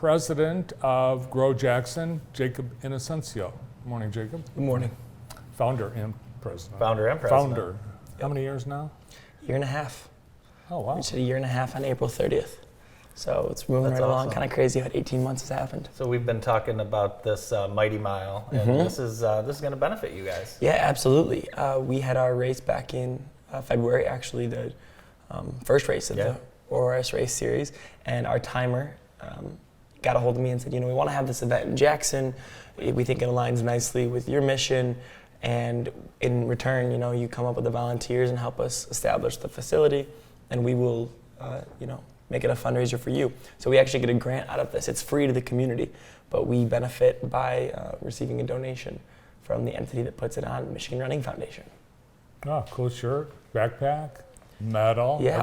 president of Grow Jackson, Jacob Inosencio. Good morning, Jacob. Good morning. Founder and president. Founder and president. Founder. How many years now? Year and a half. Oh, wow. We said a year and a half on April 30th. So it's moving That's right along. awesome. Kind of crazy how 18 months has happened. So we've been talking about this Mighty Mile, and this is going to benefit you guys. Yeah, absolutely. We had our race back in February, actually the first race of the ORS race series, and our timer got a hold of me and said, we want to have this event in Jackson. We think it aligns nicely with your mission, and in return, you come up with the volunteers and help us establish the facility, and we will, make it a fundraiser for you. So we actually get a grant out of this. It's free to the community, but we benefit by receiving a donation from the entity that puts it on, Michigan Running Foundation. Oh, cool shirt, backpack, medal. Yeah,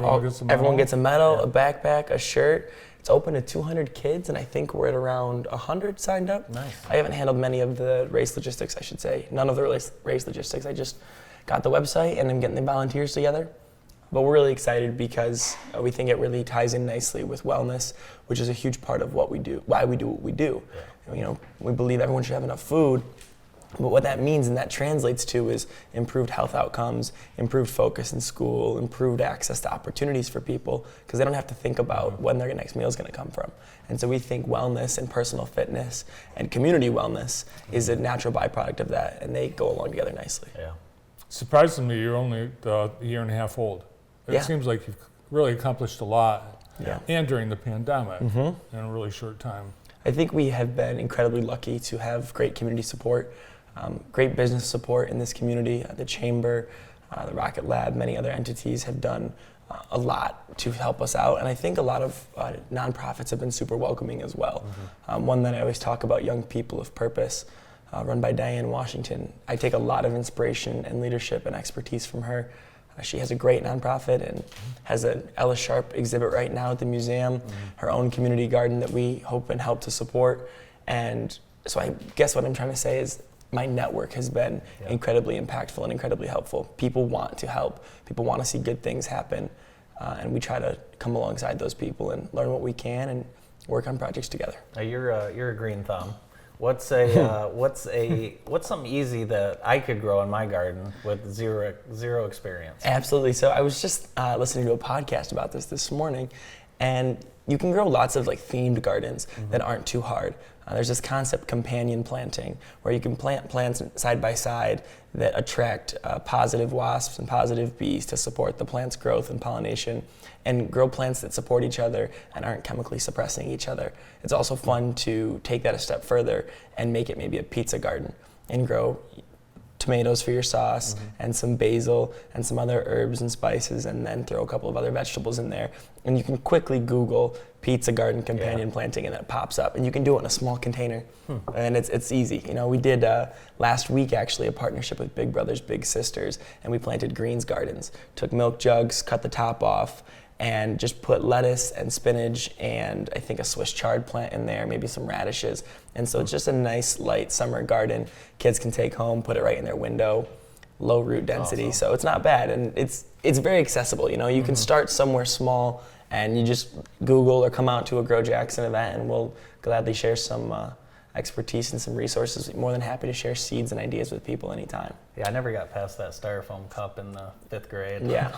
everyone gets a medal, a backpack, a shirt. It's open to 200 kids, and I think we're at around 100 signed up. Nice. I haven't handled many of the race logistics, I should say. None of the race logistics. I just got the website, and I'm getting the volunteers together. But we're really excited because we think it really ties in nicely with wellness, which is a huge part of what we do, why we do what we do. Yeah. We believe everyone should have enough food, but what that means and that translates to is improved health outcomes, improved focus in school, improved access to opportunities for people, because they don't have to think about when their next meal is going to come from. And so we think wellness and personal fitness and community wellness is a natural byproduct of that, and they go along together nicely. Yeah. Surprisingly, you're only a year and a half old. It seems like you've really accomplished a lot, and during the pandemic, in a really short time. I think we have been incredibly lucky to have great community support, great business support in this community. The Chamber, the Rocket Lab, many other entities have done a lot to help us out, and I think a lot of nonprofits have been super welcoming as well. One that I always talk about, Young People of Purpose, run by Diane Washington. I take a lot of inspiration and leadership and expertise from her. She has a great nonprofit and has an Ella Sharp exhibit right now at the museum, her own community garden that we hope and help to support. And so I guess what I'm trying to say is my network has been incredibly impactful and incredibly helpful. People want to help. People want to see good things happen. And we try to come alongside those people and learn what we can and work on projects together. Now you're a green thumb. What's something easy that I could grow in my garden with zero experience? Absolutely. So I was just listening to a podcast about this morning, and you can grow lots of themed gardens that aren't too hard. There's this concept, companion planting, where you can plant plants side by side that attract positive wasps and positive bees to support the plant's growth and pollination, and grow plants that support each other and aren't chemically suppressing each other. It's also fun to take that a step further and make it maybe a pizza garden and grow tomatoes for your sauce and some basil and some other herbs and spices, and then throw a couple of other vegetables in there. And you can quickly Google pizza garden companion planting, and it pops up. And you can do it in a small container, and it's easy. We did last week actually a partnership with Big Brothers Big Sisters, and we planted greens gardens. Took milk jugs, cut the top off, and just put lettuce and spinach and I think a Swiss chard plant in there, maybe some radishes. And so it's just a nice light summer garden. Kids can take home, put it right in their window, low root density. Awesome. So it's not bad, and it's very accessible. You can start somewhere small, and you just Google or come out to a Grow Jackson event, and we'll gladly share some expertise and some resources. More than happy to share seeds and ideas with people anytime. Yeah, I never got past that styrofoam cup in the 5th grade. Yeah.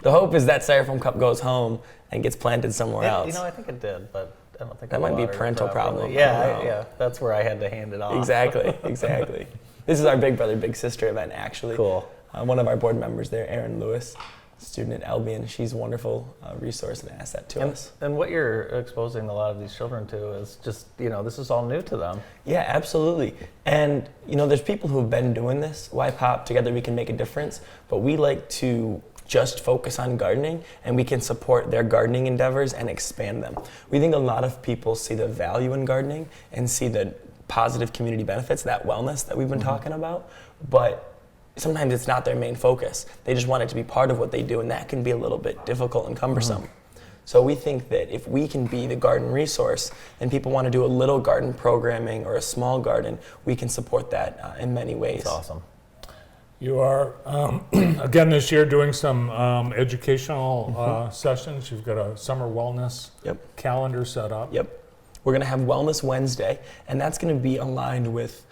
The hope is that styrofoam cup goes home and gets planted somewhere else. I think it did, but I don't think that might be a parental problem. Yeah, that's where I had to hand it off. Exactly. This is our Big Brother Big Sister event, actually. Cool. One of our board members there, Erin Lewis, student at Albion, she's a wonderful resource and asset to us. And what you're exposing a lot of these children to is just, this is all new to them. Yeah, absolutely. And, there's people who have been doing this. Why pop? Together we can make a difference. But we like to just focus on gardening, and we can support their gardening endeavors and expand them. We think a lot of people see the value in gardening and see the positive community benefits, that wellness that we've been talking about, but sometimes it's not their main focus. They just want it to be part of what they do, and that can be a little bit difficult and cumbersome. So we think that if we can be the garden resource and people want to do a little garden programming or a small garden, we can support that in many ways. That's awesome. You are, again this year, doing some educational sessions. You've got a summer wellness calendar set up. Yep. We're going to have Wellness Wednesday, and that's going to be aligned with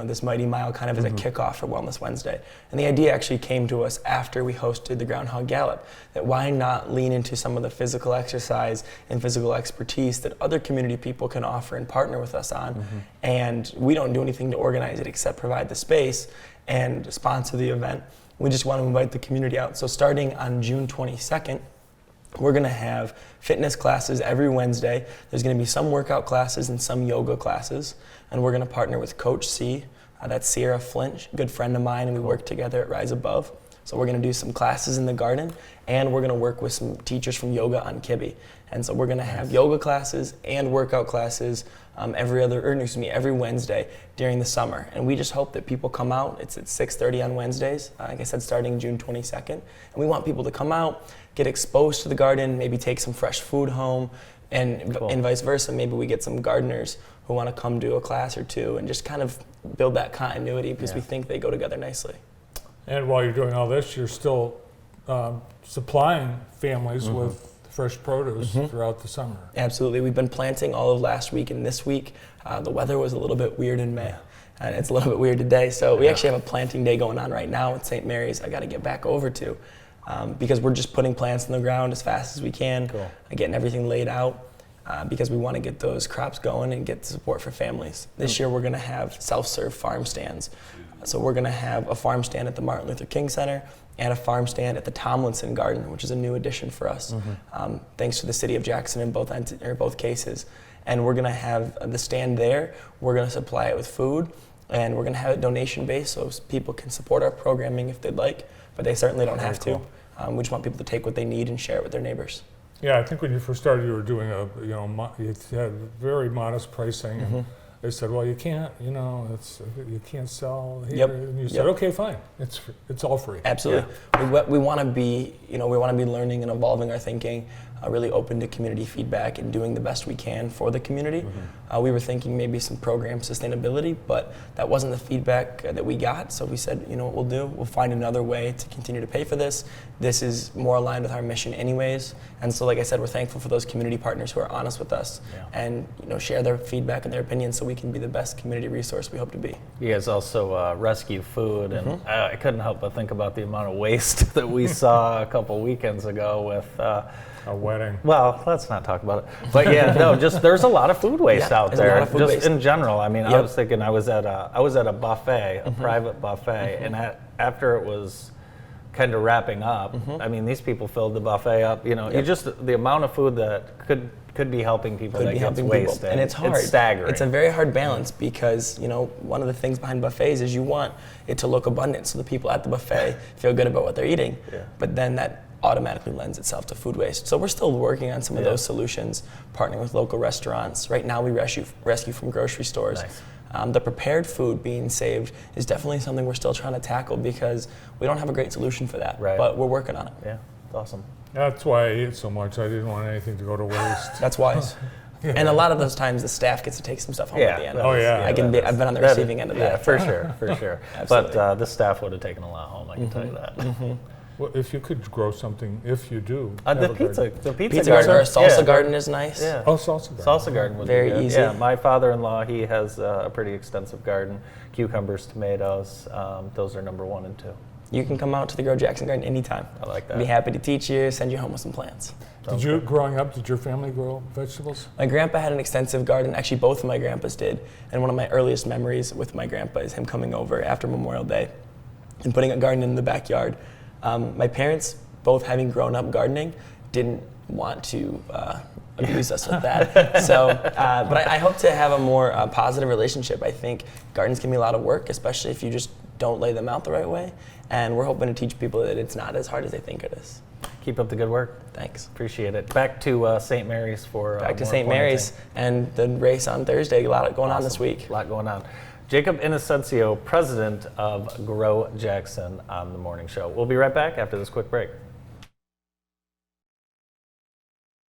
this Mighty Mile kind of as a kickoff for Wellness Wednesday. And the idea actually came to us after we hosted the Groundhog Gallop, that why not lean into some of the physical exercise and physical expertise that other community people can offer and partner with us on. And we don't do anything to organize it except provide the space and sponsor the event. We just want to invite the community out. So starting on June 22nd, we're going to have fitness classes every Wednesday. There's going to be some workout classes and some yoga classes. And we're going to partner with Coach C. That's Sierra Flint, good friend of mine, and we work together at Rise Above. So we're going to do some classes in the garden, and we're going to work with some teachers from yoga on Kibbe. And so we're going to have yoga classes and workout classes every Wednesday during the summer. And we just hope that people come out. It's at 6:30 on Wednesdays, like I said, starting June 22nd. And we want people to come out, get exposed to the garden, maybe take some fresh food home, and vice versa. Maybe we get some gardeners who want to come do a class or two and just kind of build that continuity because we think they go together nicely. And while you're doing all this, you're still supplying families with fresh produce throughout the summer. Absolutely. We've been planting all of last week and this week. The weather was a little bit weird in May, and it's a little bit weird today. So we actually have a planting day going on right now at St. Mary's I got to get back over to because we're just putting plants in the ground as fast as we can, getting everything laid out. Because we want to get those crops going and get support for families. This year we're going to have self-serve farm stands. So we're going to have a farm stand at the Martin Luther King Center and a farm stand at the Tomlinson Garden, which is a new addition for us, thanks to the city of Jackson in both cases. And we're going to have the stand there. We're going to supply it with food, and we're going to have it donation-based so people can support our programming if they'd like, but they certainly don't have to. We just want people to take what they need and share it with their neighbors. Yeah, I think when you first started, you were doing you had very modest pricing, and they said, well, you can't, you can't sell here. And you said, okay, fine, it's all free. Absolutely. Yeah. We want to be, we want to be learning and evolving our thinking, really open to community feedback and doing the best we can for the community. We were thinking maybe some program sustainability, but that wasn't the feedback that we got. So we said, what we'll do, we'll find another way to continue to pay for this. This is more aligned with our mission anyways. And so, like I said, we're thankful for those community partners who are honest with us and share their feedback and their opinions so we can be the best community resource we hope to be. You guys also rescue food, and I couldn't help but think about the amount of waste that we saw a couple weekends ago with a wedding. Well, let's not talk about it. But just there's a lot of food waste out there. In general. I mean, I was thinking I was at a buffet, a private buffet, and after it was kind of wrapping up, I mean, these people filled the buffet up. You just the amount of food that could be helping people that gets wasted. And it's hard. It's staggering. It's a very hard balance because, one of the things behind buffets is you want it to look abundant so the people at the buffet feel good about what they're eating. But then that automatically lends itself to food waste. So we're still working on some of those solutions, partnering with local restaurants. Right now we rescue from grocery stores. Nice. The prepared food being saved is definitely something we're still trying to tackle because we don't have a great solution for that, but we're working on it. Yeah, it's awesome. That's why I ate so much. I didn't want anything to go to waste. That's wise. And a lot of those times the staff gets to take some stuff home at the end. I've been on the receiving end of that. Yeah, for sure. But the staff would have taken a lot home, I can tell you that. Well, if you could grow something, if you do. The pizza garden or a salsa garden is nice. Yeah. Oh, salsa garden. Salsa garden would be very good. easy. Yeah, my father-in-law, he has a pretty extensive garden. Cucumbers, tomatoes, those are number 1 and 2. You can come out to the Grow Jackson Garden anytime. I like that. I'd be happy to teach you, send you home with some plants. Growing up, did your family grow vegetables? My grandpa had an extensive garden. Actually, both of my grandpas did. And one of my earliest memories with my grandpa is him coming over after Memorial Day and putting a garden in the backyard. My parents, both having grown up gardening, didn't want to abuse us with that. So, but I hope to have a more positive relationship. I think gardens can be a lot of work, especially if you just don't lay them out the right way. And we're hoping to teach people that it's not as hard as they think it is. Keep up the good work. Thanks. Appreciate it. Back to St. Mary's for Back to St. Mary's and the race on Thursday. A lot going on this week. A lot going on. Jacob Inosencio, president of Grow Jackson on the morning show. We'll be right back after this quick break.